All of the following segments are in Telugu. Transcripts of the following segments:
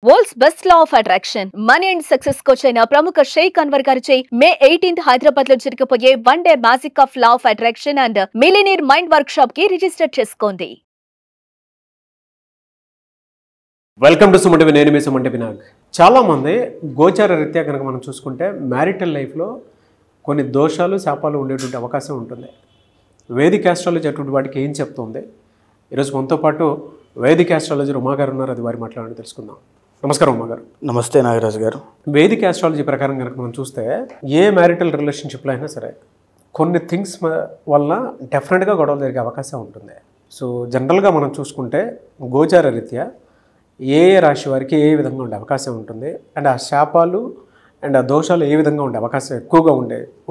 World's best law of attraction money and success coach అయిన ప్రముఖ షేక్ అన్వర్ గారిచే మే 18th హైదరాబాద్ లో జరగబోయే 1 day magic of law of attraction and millionaire mind work shop కి రిజిస్టర్ చేసుకోండి. Welcome to Suman TV. నేను మీ సుమన్ టీవీ నాగ్. చాలామంది గోచార రీత్యా కనుక మనం చూసుకుంటే మ్యారిటల్ లైఫ్లో కొన్ని దోషాలు శాపాలు ఉండేటువంటి అవకాశం ఉంటుంది. వేదిక్ ఆస్ట్రాలజీ అటువంటి వాటికి ఏం చెప్తుంది? ఈరోజు మనతో పాటు వేదిక్ ఆస్ట్రాలజీ ఉమాగారు ఉన్నారు. అది వారి మాట్లాడి తెలుసుకుందాం. నమస్కారం ఉమాగారు. నమస్తే నాగరాజు గారు. వేదిక్ ఆస్ట్రాలజీ ప్రకారం కనుక మనం చూస్తే ఏ మ్యారిటల్ రిలేషన్షిప్లో అయినా సరే కొన్ని థింగ్స్ వలన డెఫినెట్గా గొడవలు జరిగే అవకాశం ఉంటుంది. సో జనరల్గా మనం చూసుకుంటే గోచార రీత్యా ఏ రాశి వారికి ఏ విధంగా ఉండే అవకాశం ఉంటుంది అండ్ ఆ శాపాలు అండ్ ఆ దోషాలు ఏ విధంగా ఉండే అవకాశం ఎక్కువగా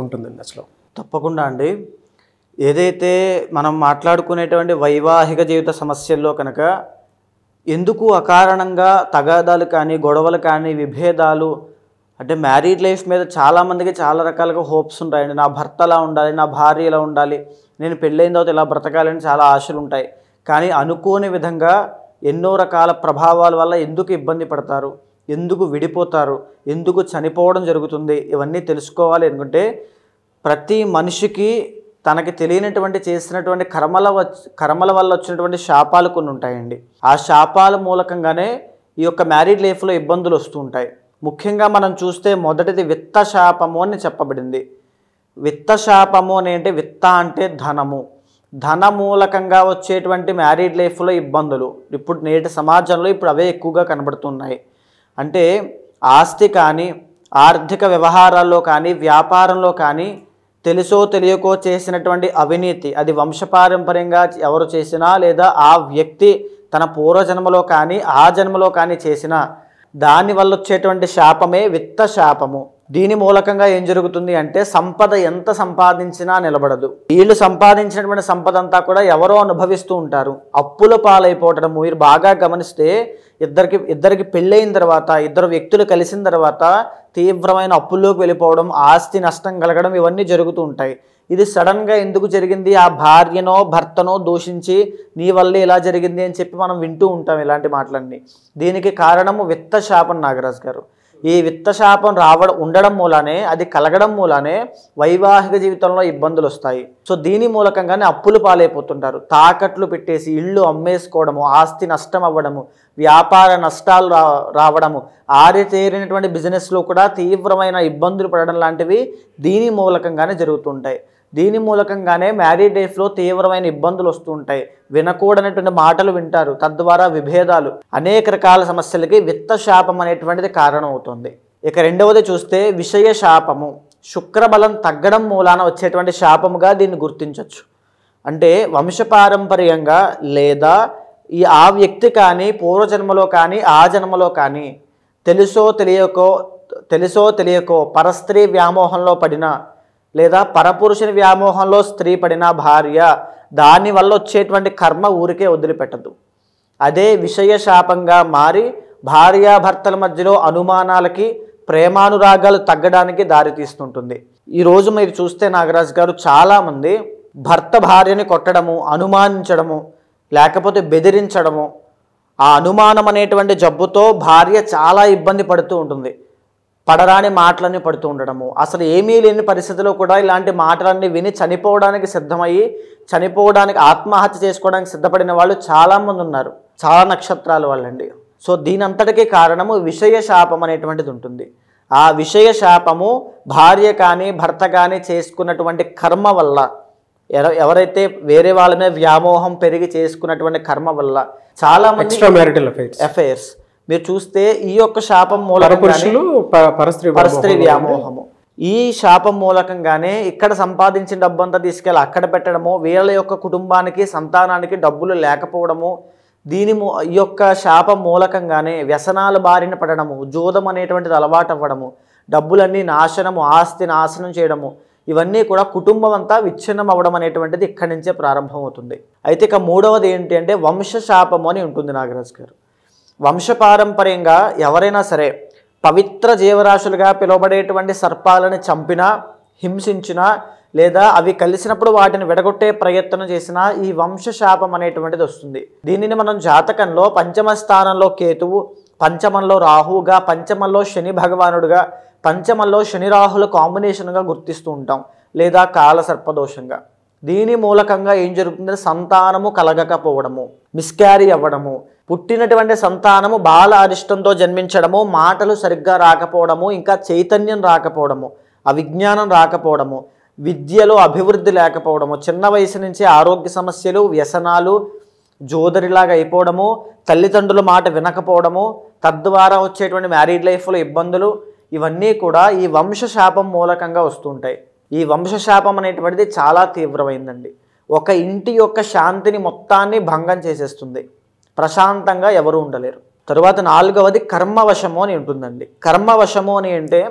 ఉంటుందండి అసలు? తప్పకుండా అండి. ఏదైతే మనం మాట్లాడుకునేటువంటి వైవాహిక జీవిత సమస్యల్లో కనుక ఎందుకు అకారణంగా తగాదాలు కానీ గొడవలు కానీ విభేదాలు అంటే మ్యారీడ్ లైఫ్ మీద చాలామందికి చాలా రకాలుగా హోప్స్ ఉంటాయండి. నా భర్త ఎలా ఉండాలి, నా భార్య ఎలా ఉండాలి, నేను పెళ్ళైన తర్వాత ఇలా బ్రతకాలని చాలా ఆశలు ఉంటాయి. కానీ అనుకోని విధంగా ఎన్నో రకాల ప్రభావాల వల్ల ఎందుకు ఇబ్బంది పడతారు, ఎందుకు విడిపోతారు, ఎందుకు చనిపోవడం జరుగుతుంది, ఇవన్నీ తెలుసుకోవాలి అనుకుంటే ప్రతి మనిషికి తనకి తెలియనటువంటి చేసినటువంటి కర్మల వల్ల వచ్చినటువంటి శాపాలు కొన్ని ఉంటాయండి. ఆ శాపాల మూలకంగానే ఈ యొక్క మ్యారీడ్ లైఫ్లో ఇబ్బందులు వస్తూ ఉంటాయి. ముఖ్యంగా మనం చూస్తే మొదటిది విత్త శాపము అని చెప్పబడింది. విత్త శాపము అని అంటే విత్త అంటే ధనము, ధన మూలకంగా వచ్చేటువంటి మ్యారీడ్ లైఫ్లో ఇబ్బందులు ఇప్పుడు నేటి సమాజంలో ఇప్పుడు అవే ఎక్కువగా కనబడుతున్నాయి. అంటే ఆస్తి కానీ ఆర్థిక వ్యవహారాల్లో కానీ వ్యాపారంలో కానీ తెలుసో తెలియకో చేసినటువంటి అవినీతి, అది వంశపారంపర్యంగా ఎవరు చేసినా లేదా ఆ వ్యక్తి తన పూర్వజన్మలో కానీ ఆ జన్మలో కానీ చేసినా దానివల్ల వచ్చేటువంటి శాపమే విత్త శాపము. దీని మూలకంగా ఏం జరుగుతుంది అంటే సంపద ఎంత సంపాదించినా నిలబడదు. వీళ్ళు సంపాదించినటువంటి సంపద అంతా కూడా ఎవరో అనుభవిస్తూ ఉంటారు. అప్పుల పాలైపోవటం మీరు బాగా గమనిస్తే ఇద్దరికి పెళ్ళైన తర్వాత ఇద్దరు వ్యక్తులు కలిసిన తర్వాత తీవ్రమైన అప్పుల్లోకి వెళ్ళిపోవడం, ఆస్తి నష్టం కలగడం ఇవన్నీ జరుగుతూ ఉంటాయి. ఇది సడన్గా ఎందుకు జరిగింది, ఆ భార్యనో భర్తనో దూషించి నీ వల్లే ఇలా జరిగింది అని చెప్పి మనం వింటూ ఉంటాం ఇలాంటి మాటలన్నీ. దీనికి కారణము విత్త శాపం నాగరాజు గారు. ఈ విత్త శాపం ఉండడం మూలానే, అది కలగడం మూలానే వైవాహిక జీవితంలో ఇబ్బందులు వస్తాయి. సో దీని మూలకంగానే అప్పులు పాలైపోతుంటారు. తాకట్లు పెట్టేసి ఇళ్ళు అమ్మేసుకోవడము, ఆస్తి నష్టం అవ్వడము, వ్యాపార నష్టాలు రావడము, ఆరితేరినటువంటి బిజినెస్లో కూడా తీవ్రమైన ఇబ్బందులు పడడం లాంటివి దీని మూలకంగానే జరుగుతుంటాయి. దీని మూలకంగానే మ్యారీడ్ లైఫ్లో తీవ్రమైన ఇబ్బందులు వస్తూ ఉంటాయి. వినకూడనటువంటి మాటలు వింటారు, తద్వారా విభేదాలు, అనేక రకాల సమస్యలకి విత్త శాపం అనేటువంటిది కారణం అవుతుంది. ఇక రెండవది చూస్తే విషయ శాపము. శుక్రబలం తగ్గడం మూలాన వచ్చేటువంటి శాపముగా దీన్ని గుర్తించవచ్చు. అంటే వంశపారంపర్యంగా లేదా ఆ వ్యక్తి కానీ పూర్వజన్మలో కానీ ఆ జన్మలో కానీ తెలుసో తెలియకో పరస్త్రీ వ్యామోహంలో పడిన లేదా పరపురుషుని వ్యామోహంలో స్త్రీ పడిన భార్య, దానివల్ల వచ్చేటువంటి కర్మ ఊరికే వదిలిపెట్టదు. అదే విషయ శాపంగా మారి భార్యాభర్తల మధ్యలో అనుమానాలకి ప్రేమానురాగాలు తగ్గడానికి దారితీస్తుంటుంది. ఈరోజు మీరు చూస్తే నాగరాజు గారు చాలామంది భర్త భార్యని కొట్టడము, అనుమానించడము, లేకపోతే బెదిరించడము, ఆ అనుమానం అనేటువంటి జబ్బుతో భార్య చాలా ఇబ్బంది పడుతూ ఉంటుంది. పడరాని మాటలన్నీ పడుతూ ఉండడము, అసలు ఏమీ లేని పరిస్థితిలో కూడా ఇలాంటి మాటలన్నీ విని చనిపోవడానికి ఆత్మహత్య చేసుకోవడానికి సిద్ధపడిన వాళ్ళు చాలామంది ఉన్నారు. చాలా నక్షత్రాల వాళ్ళండి. సో దీనంతటికీ కారణము విషయ శాపం అనేటువంటిది ఉంటుంది. ఆ విషయ శాపము భార్య కానీ భర్త కానీ చేసుకున్నటువంటి కర్మ వల్ల, ఎవరైతే వేరే వాళ్ళ మీద వ్యామోహం పెరిగి చేసుకున్నటువంటి కర్మ వల్ల చాలా మంది అఫైర్స్ మీరు చూస్తే ఈ యొక్క శాపం పరస్త్రీ వ్యామోహము, ఈ శాపం మూలకంగానే ఇక్కడ సంపాదించిన డబ్బంతా తీసుకెళ్ళి అక్కడ పెట్టడము, వీళ్ళ యొక్క కుటుంబానికి సంతానానికి డబ్బులు లేకపోవడము, ఈ యొక్క శాపం మూలకంగానే వ్యసనాల బారిన పడడము, జూదం అనేటువంటిది అలవాటు అవ్వడము, డబ్బులన్నీ నాశనము, ఆస్తి నాశనం చేయడము, ఇవన్నీ కూడా కుటుంబం అంతా విచ్ఛిన్నం అవ్వడం అనేటువంటిది ఇక్కడి నుంచే ప్రారంభమవుతుంది. అయితే ఇక మూడవది ఏంటి అంటే వంశ శాపము అని ఉంటుంది నాగరాజు గారు. వంశపారంపర్యంగా ఎవరైనా సరే పవిత్ర జీవరాశులుగా పిలువబడేటువంటి సర్పాలను చంపినా, హింసించినా లేదా అవి కలిసినప్పుడు వాటిని విడగొట్టే ప్రయత్నం చేసినా ఈ వంశశాపం అనేటువంటిది వస్తుంది. దీనిని మనం జాతకంలో పంచమ స్థానంలో కేతువు, పంచమంలో రాహువుగా, పంచమంలో శని భగవానుడుగా, పంచమంలో శని రాహుల కాంబినేషన్గా గుర్తిస్తూ ఉంటాం, లేదా కాలసర్పదోషంగా. దీని మూలకంగా ఏం జరుగుతుందంటే సంతానము కలగకపోవడము, మిస్క్యారీ అవ్వడము, పుట్టినటువంటి సంతానము బాల అరిష్టంతో జన్మించడము, మాటలు సరిగ్గా రాకపోవడము, ఇంకా చైతన్యం రాకపోవడము, అవిజ్ఞానం రాకపోవడము, విద్యలో అభివృద్ధి లేకపోవడము, చిన్న వయసు నుంచి ఆరోగ్య సమస్యలు, వ్యసనాలు, జోదరిలాగా అయిపోవడము, తల్లిదండ్రుల మాట వినకపోవడము, తద్వారా వచ్చేటువంటి మ్యారీడ్ లైఫ్లో ఇబ్బందులు, ఇవన్నీ కూడా ఈ వంశశాపం మూలకంగా వస్తుంటాయి. ఈ వంశశాపం అనేటువంటిది చాలా తీవ్రమైందండి. ఒక ఇంటి యొక్క శాంతిని మొత్తాన్ని భంగం చేసేస్తుంది. ప్రశాంతంగా ఎవరు ఉండలేరు. తరువాత 4వది కర్మవశము అని ఉంటుందండి. కర్మవశము అని అంటే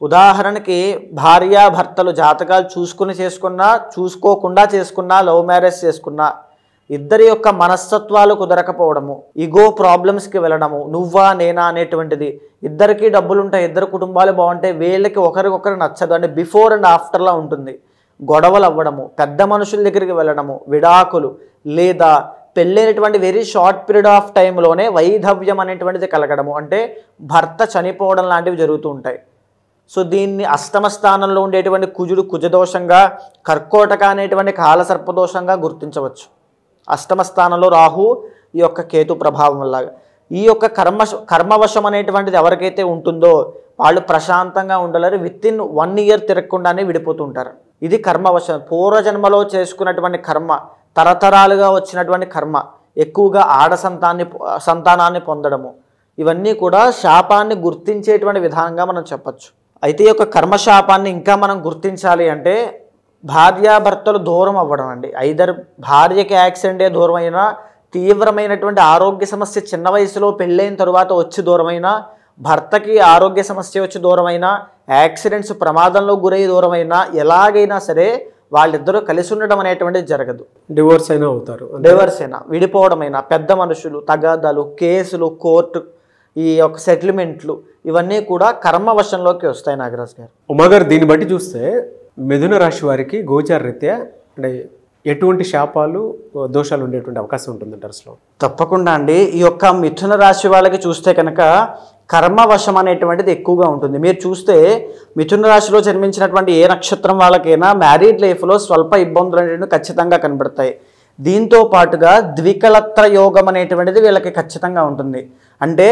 ఉదాహరణకి భార్యాభర్తలు జాతకాలు చేసుకున్నా, చూసుకోకుండా చేసుకున్నా, లవ్ మ్యారేజ్ చేసుకున్నా, ఇద్దరి యొక్క మనస్తత్వాలు కుదరకపోవడము, ఈగో ప్రాబ్లమ్స్కి వెళ్ళడము, నువ్వా నేనా అనేటువంటిది, ఇద్దరికి డబ్బులుంటాయి, ఇద్దరు కుటుంబాలు బాగుంటాయి, వీళ్ళకి ఒకరికొకరు నచ్చదు అంటే బిఫోర్ అండ్ ఆఫ్టర్లా ఉంటుంది. గొడవలు అవ్వడము, పెద్ద మనుషుల దగ్గరికి వెళ్ళడము, విడాకులు, లేదా పెళ్ళైనటువంటి వెరీ షార్ట్ పీరియడ్ ఆఫ్ టైంలోనే వైధవ్యం అనేటువంటిది కలగడము, అంటే భర్త చనిపోవడం లాంటివి జరుగుతూ ఉంటాయి. సో దీన్ని అష్టమ స్థానంలో ఉండేటువంటి కుజుడు కుజదోషంగా, కర్కోటక అనేటువంటి కాలసర్పదోషంగా గుర్తించవచ్చు. అష్టమ స్థానంలో రాహు, ఈ యొక్క కేతు ప్రభావం వల్ల. ఈ యొక్క కర్మవశం అనేటువంటిది ఎవరికైతే ఉంటుందో వాళ్ళు ప్రశాంతంగా ఉండలేరు. Within 1 year తిరగకుండానే విడిపోతుంటారు. ఇది కర్మవశం. పూర్వజన్మలో చేసుకున్నటువంటి కర్మ, తరతరాలుగా వచ్చినటువంటి కర్మ, ఎక్కువగా సంతానాన్ని పొందడము, ఇవన్నీ కూడా శాపాన్ని గుర్తించేటువంటి విధానంగా మనం చెప్పచ్చు. అయితే ఈ యొక్క కర్మశాపాన్ని ఇంకా మనం గుర్తించాలి అంటే భార్యాభర్తలు దూరం అవ్వడం అండి. ఐదర్ భార్యకి యాక్సిడెంటే దూరం అయినా, తీవ్రమైనటువంటి ఆరోగ్య సమస్య చిన్న వయసులో పెళ్ళైన తరువాత వచ్చి దూరమైనా, భర్తకి ఆరోగ్య సమస్య వచ్చి దూరమైనా, యాక్సిడెంట్స్ ప్రమాదంలో గురై దూరమైనా, ఎలాగైనా సరే వాళ్ళిద్దరూ కలిసి ఉండడం అనేటువంటిది జరగదు. డివోర్స్ అయినా అవుతారు. డివోర్స్ అయినా, విడిపోవడమైనా, పెద్ద మనుషులు, తగాదాలు, కేసులు, కోర్టు, ఈ యొక్క సెటిల్మెంట్లు, ఇవన్నీ కూడా కర్మవశంలోకి వస్తాయి. నాగరాజ్ గారు, ఉమాగారు, దీన్ని బట్టి చూస్తే మిథున రాశి వారికి గోచార రీత్యా అంటే ఎటువంటి శాపాలు దోషాలు ఉండేటువంటి అవకాశం ఉంటుందంటారు అసలు? తప్పకుండా అండి. ఈ యొక్క మిథున రాశి వాళ్ళకి చూస్తే కనుక కర్మవశం అనేటువంటిది ఎక్కువగా ఉంటుంది. మీరు చూస్తే మిథున రాశిలో జన్మించినటువంటి ఏ నక్షత్రం వాళ్ళకైనా మ్యారీడ్ లైఫ్లో స్వల్ప ఇబ్బందులు అనేటువంటి ఖచ్చితంగా కనబడతాయి. దీంతో పాటుగా ద్వికళత్ర యోగం అనేటువంటిది వీళ్ళకి ఖచ్చితంగా ఉంటుంది. అంటే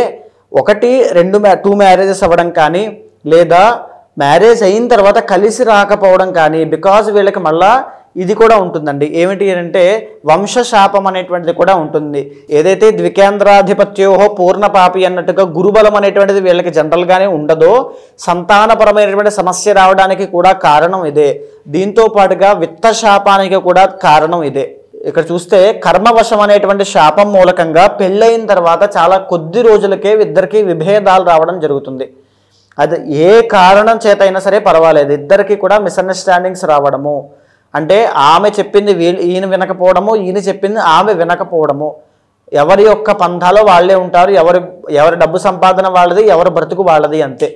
2 మ్యారేజెస్ అవ్వడం కానీ, లేదా మ్యారేజ్ అయిన తర్వాత కలిసి రాకపోవడం కానీ, బికాజ్ వీళ్ళకి మళ్ళా ఇది కూడా ఉంటుందండి. ఏమిటి అంటే వంశశాపం అనేటువంటిది కూడా ఉంటుంది. ఏదైతే ద్వికేంద్రాధిపత్యోహో పూర్ణ పాపి అన్నట్టుగా గురుబలం అనేటువంటిది వీళ్ళకి జనరల్గానే ఉండదో, సంతానపరమైనటువంటి సమస్య రావడానికి కూడా కారణం ఇదే. దీంతో పాటుగా విత్తశాపానికి కూడా కారణం ఇదే. ఇక్కడ చూస్తే కర్మవశం అనేటువంటి శాపం మూలకంగా పెళ్ళైన తర్వాత చాలా కొద్ది రోజులకే ఇద్దరికి విభేదాలు రావడం జరుగుతుంది. అది ఏ కారణం చేత అయినా సరే పర్వాలేదు, ఇద్దరికి కూడా మిస్అండర్స్టాండింగ్స్ రావడము, అంటే ఆమె చెప్పింది ఈయన వినకపోవడము, ఈయన చెప్పింది ఆమె వినకపోవడము, ఎవరి యొక్క పంథాలో వాళ్ళే ఉంటారు, ఎవరి డబ్బు సంపాదన వాళ్ళది, ఎవరి బ్రతుకు వాళ్ళది, అంతే.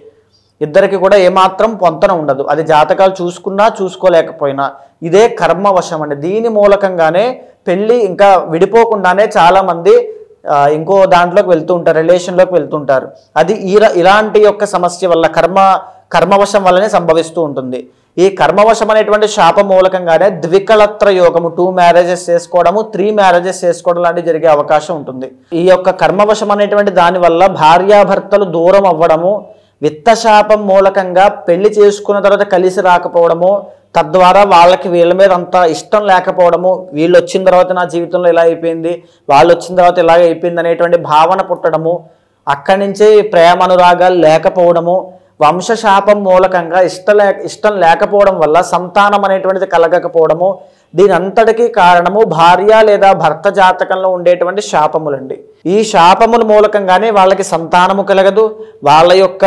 ఇద్దరికి కూడా ఏమాత్రం పొంతన ఉండదు. అది జాతకాలు చూసుకున్నా చూసుకోలేకపోయినా ఇదే కర్మవశం అండి. దీని మూలకంగానే పెళ్ళి ఇంకా విడిపోకుండానే చాలామంది ఇంకో దాంట్లోకి వెళ్తూ ఉంటారు, రిలేషన్లోకి వెళ్తుంటారు. అది ఇలాంటి యొక్క సమస్య వల్ల కర్మవశం వల్లనే సంభవిస్తూ ఉంటుంది. ఈ కర్మవశం అనేటువంటి శాప మూలకంగానే ద్వికళత్ర యోగము, 2 మ్యారేజెస్ చేసుకోవడము, 3 మ్యారేజెస్ చేసుకోవడం లాంటివి జరిగే అవకాశం ఉంటుంది. ఈ యొక్క కర్మవశం అనేటువంటి దానివల్ల భార్యాభర్తలు దూరం అవ్వడము, విత్తశాపం మూలకంగా పెళ్లి చేసుకున్న తర్వాత కలిసి రాకపోవడము, తద్వారా వాళ్ళకి వీళ్ళ మీద అంత ఇష్టం లేకపోవడము, వీళ్ళు వచ్చిన తర్వాత నా జీవితంలో ఇలా అయిపోయింది, వాళ్ళు వచ్చిన తర్వాత ఇలాగ అయిపోయింది అనేటువంటి భావన పుట్టడము, అక్కడి నుంచే ప్రేమ అనురాగాలు లేకపోవడము, వంశశాపం మూలకంగా ఇష్టం లేకపోవడం వల్ల సంతానం అనేటువంటిది కలగకపోవడము, దీని అంతటికీ కారణము భార్య లేదా భర్త జాతకంలో ఉండేటువంటి శాపములండి. ఈ శాపముల మూలకంగానే వాళ్ళకి సంతానము కలగదు, వాళ్ళ యొక్క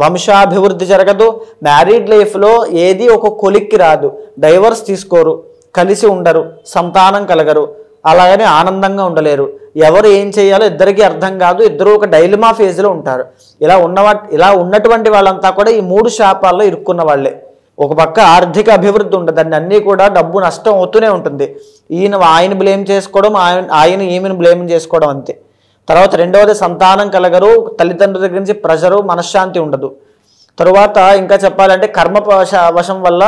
వంశాభివృద్ధి జరగదు, మ్యారీడ్ లైఫ్లో ఏది ఒక కొలిక్కి రాదు, డైవర్స్ తీసుకోరు, కలిసి ఉండరు, సంతానం కలగరు, అలాగని ఆనందంగా ఉండలేరు. ఎవరు ఏం చేయాలో ఇద్దరికీ అర్థం కాదు, ఇద్దరు ఒక డైలమా ఫేజ్లో ఉంటారు. ఇలా ఉన్నటువంటి వాళ్ళంతా కూడా ఈ 3 శాపాల్లో ఇరుక్కున్న వాళ్ళే. ఒక పక్క ఆర్థిక అభివృద్ధి ఉండదు, అన్నీ కూడా డబ్బు నష్టం అవుతూనే ఉంటుంది. ఆయన బ్లేమ్ చేసుకోవడం, ఆయన ఈమెను బ్లేమ్ చేసుకోవడం, అంతే. తర్వాత రెండవది సంతానం కలగరు, తల్లిదండ్రుల దగ్గర నుంచి ప్రెషరు, మనశ్శాంతి ఉండదు. తరువాత ఇంకా చెప్పాలంటే కర్మ వశం వల్ల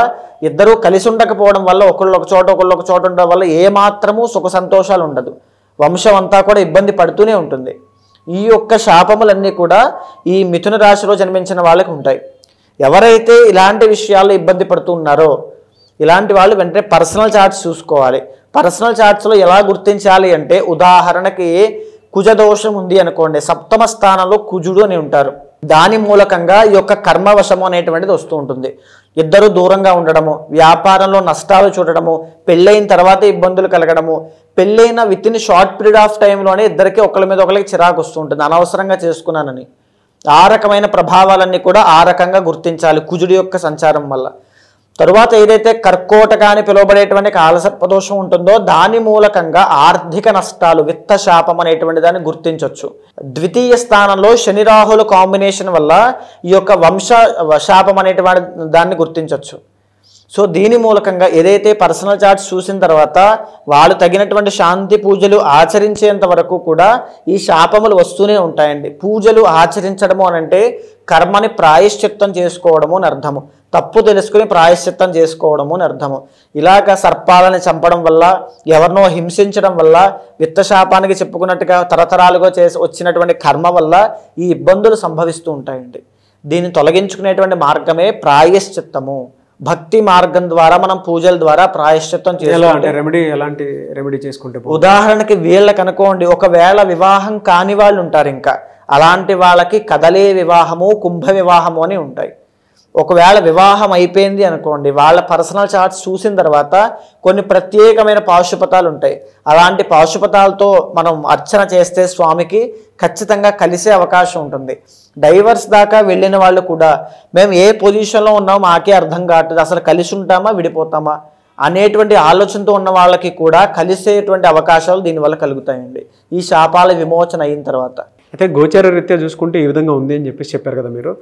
ఇద్దరూ కలిసి ఉండకపోవడం వల్ల ఒకళ్ళు ఒక చోట ఉండడం వల్ల ఏమాత్రము సుఖ సంతోషాలు ఉండదు. వంశం అంతా కూడా ఇబ్బంది పడుతూనే ఉంటుంది. ఈ యొక్క శాపములన్నీ కూడా ఈ మిథున రాశిలో జన్మించిన వాళ్ళకి ఉంటాయి. ఎవరైతే ఇలాంటి విషయాల్లో ఇబ్బంది పడుతూ ఉన్నారో ఇలాంటి వాళ్ళు వెంటనే పర్సనల్ చార్ట్స్ చూసుకోవాలి. పర్సనల్ చార్ట్స్లో ఎలా గుర్తించాలి అంటే, ఉదాహరణకి కుజదోషం ఉంది అనుకోండి, సప్తమ స్థానంలో కుజుడు అని ఉంటారు. దాని మూలకంగా ఈ యొక్క కర్మవశము అనేటువంటిది వస్తూ ఉంటుంది. ఇద్దరు దూరంగా ఉండడము, వ్యాపారంలో నష్టాలు చూడడము, పెళ్ళైన తర్వాత ఇబ్బందులు కలగడము, పెళ్ళైన with in short period of టైంలోనే ఇద్దరికి ఒకరి మీద ఒకరికి చిరాకు వస్తూ ఉంటుంది, అనవసరంగా చేసుకున్నానని. ఆ రకమైన ప్రభావాలన్నీ కూడా ఆ రకంగా గుర్తించాలి కుజుడి యొక్క సంచారం వల్ల. తరువాత ఏదైతే కర్కోటక అని పిలువబడేటువంటి కాలసర్పదోషం ఉంటుందో దాని మూలకంగా ఆర్థిక నష్టాలు, విత్త శాపం అనేటువంటి దాన్ని గుర్తించవచ్చు. ద్వితీయ స్థానంలో శని రాహుల కాంబినేషన్ వల్ల ఈ యొక్క వంశ శాపం అనేటువంటి దాన్ని గుర్తించవచ్చు. సో దీని మూలకంగా ఏదైతే పర్సనల్ చార్ట్స్ చూసిన తర్వాత వాళ్ళు తగినటువంటి శాంతి పూజలు ఆచరించేంత వరకు కూడా ఈ శాపములు వస్తూనే ఉంటాయండి. పూజలు ఆచరించడము అనంటే కర్మని ప్రాయశ్చిత్తం చేసుకోవడము అని అర్థము, తప్పు తెలుసుకుని ప్రాయశ్చిత్తం చేసుకోవడము అని అర్థము. ఇలాగ సర్పాలని చంపడం వల్ల, ఎవరినో హింసించడం వల్ల, విత్తశాపానికి చెప్పుకున్నట్టుగా తరతరాలుగా వచ్చినటువంటి కర్మ వల్ల ఈ ఇబ్బందులు సంభవిస్తూ ఉంటాయండి. దీన్ని తొలగించుకునేటువంటి మార్గమే ప్రాయశ్చిత్తము. భక్తి మార్గం ద్వారా మనం పూజల ద్వారా ప్రాయశ్చిత్తం చేసుకుంటే ఉదాహరణకి వీళ్ళకి అనుకోండి, ఒకవేళ వివాహం కాని వాళ్ళు ఉంటారు, ఇంకా అలాంటి వాళ్ళకి కదలే వివాహము, కుంభ వివాహము అని ఉంటాయి. ఒకవేళ వివాహం అయిపోయింది అనుకోండి, వాళ్ళ పర్సనల్ చార్ట్స్ చూసిన తర్వాత కొన్ని ప్రత్యేకమైన పాశుపతాలు ఉంటాయి. అలాంటి పాశుపతాలతో మనం అర్చన చేస్తే స్వామికి ఖచ్చితంగా కలిసే అవకాశం ఉంటుంది. డైవర్స్ దాకా వెళ్ళిన వాళ్ళు కూడా మేము ఏ పొజిషన్లో ఉన్నామో మాకే అర్థం కావట్లేదు, అసలు కలిసి ఉంటామా విడిపోతామా అనేటువంటి ఆలోచనతో ఉన్న వాళ్ళకి కూడా కలిసేటువంటి అవకాశాలు దీనివల్ల కలుగుతాయండి ఈ శాపాల విమోచన అయిన తర్వాత. అయితే గోచార రీత్యా చూసుకుంటే ఈ విధంగా ఉంది అని చెప్పారు కదా మీరు.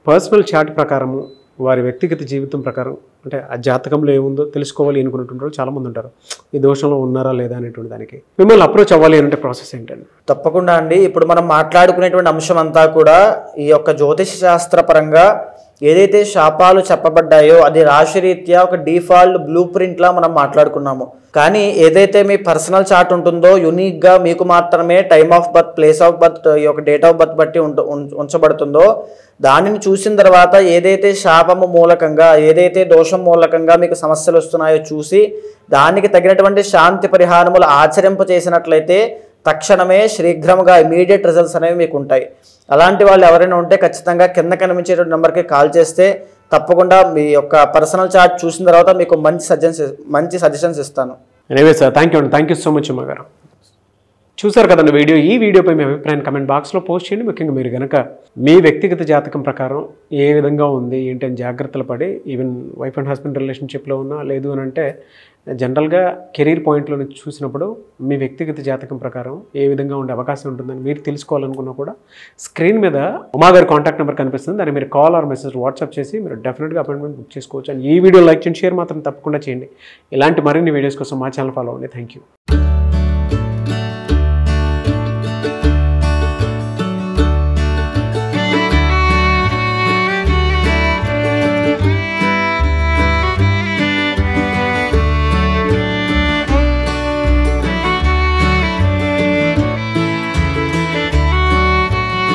పర్సనల్ చార్ట్ ప్రకారము వారి వ్యక్తిగత జీవితం ప్రకారం అంటే ఆ జాతకంలో ఏముందో తెలుసుకోవాలి అనుకున్నట్టు చాలామంది ఉంటారు, ఈ దోషంలో ఉన్నారా లేదా అనేటువంటి దానికి మిమ్మల్ని అప్రోచ్ అవ్వాలి అంటే ప్రాసెస్ ఏంటండి? తప్పకుండా అండి. ఇప్పుడు మనం మాట్లాడుకునేటువంటి అంశం అంతా కూడా ఈ యొక్క జ్యోతిష శాస్త్ర పరంగా ఏదైతే శాపాలు చెప్పబడ్డాయో అది రాశిరీత్యా ఒక డిఫాల్ట్ బ్లూ ప్రింట్లా మనం మాట్లాడుకున్నాము. కానీ ఏదైతే మీ పర్సనల్ చార్ట్ ఉంటుందో యూనిక్గా మీకు మాత్రమే time of birth, place of birth, ఈ యొక్క డేట్ ఆఫ్ బర్త్ బట్టి ఉంచబడుతుందో దానిని చూసిన తర్వాత ఏదైతే శాపము మూలకంగా, ఏదైతే దోషం మూలకంగా మీకు సమస్యలు వస్తున్నాయో చూసి దానికి తగినటువంటి శాంతి పరిహారములు ఆచరింప చేసినట్లయితే తక్షణమే శీఘ్రముగా ఇమీడియట్ రిజల్ట్స్ అనేవి మీకు ఉంటాయి. అలాంటి వాళ్ళు ఎవరైనా ఉంటే ఖచ్చితంగా కింద కనిపించేటువంటి నెంబర్కి కాల్ చేస్తే తప్పకుండా మీ యొక్క పర్సనల్ చార్ట్ చూసిన తర్వాత మీకు మంచి సజెషన్స్ ఇస్తాను. Anyway sir, thank you so much Uma గారు. చూసారు కదండి వీడియో. ఈ వీడియోపై మీ అభిప్రాయాన్ని కమెంట్ బాక్స్లో పోస్ట్ చేయండి. ముఖ్యంగా మీరు కనుక మీ వ్యక్తిగత జాతకం ప్రకారం ఏ విధంగా ఉంది ఏంటని జాగ్రత్తలు పడి ఈవెన్ వైఫ్ అండ్ హస్బెండ్ రిలేషన్షిప్లో ఉన్నా లేదు అని అంటే జనరల్గా కెరీర్ పాయింట్లో చూసినప్పుడు మీ వ్యక్తిగత జాతకం ప్రకారం ఏ విధంగా ఉండే అవకాశం ఉంటుందని మీరు తెలుసుకోవాలనుకున్నా కూడా స్క్రీన్ మీద ఉమా గారి కాంటాక్ట్ నెంబర్ కనిపిస్తుంది. దాన్ని మీరు కాల్ ఆర్ మెసేజ్ వాట్సాప్ చేసి మీరు డెఫినెట్గా అపాయింట్మెంట్ బుక్ చేసుకోవచ్చు. అండ్ ఈ వీడియో లైక్ చేయండి, షేర్ మాత్రం తప్పకుండా చేయండి. ఇలాంటి మరిన్ని వీడియోస్ కోసం మా ఛానల్ ఫాలో అవ్వండి. Thank you.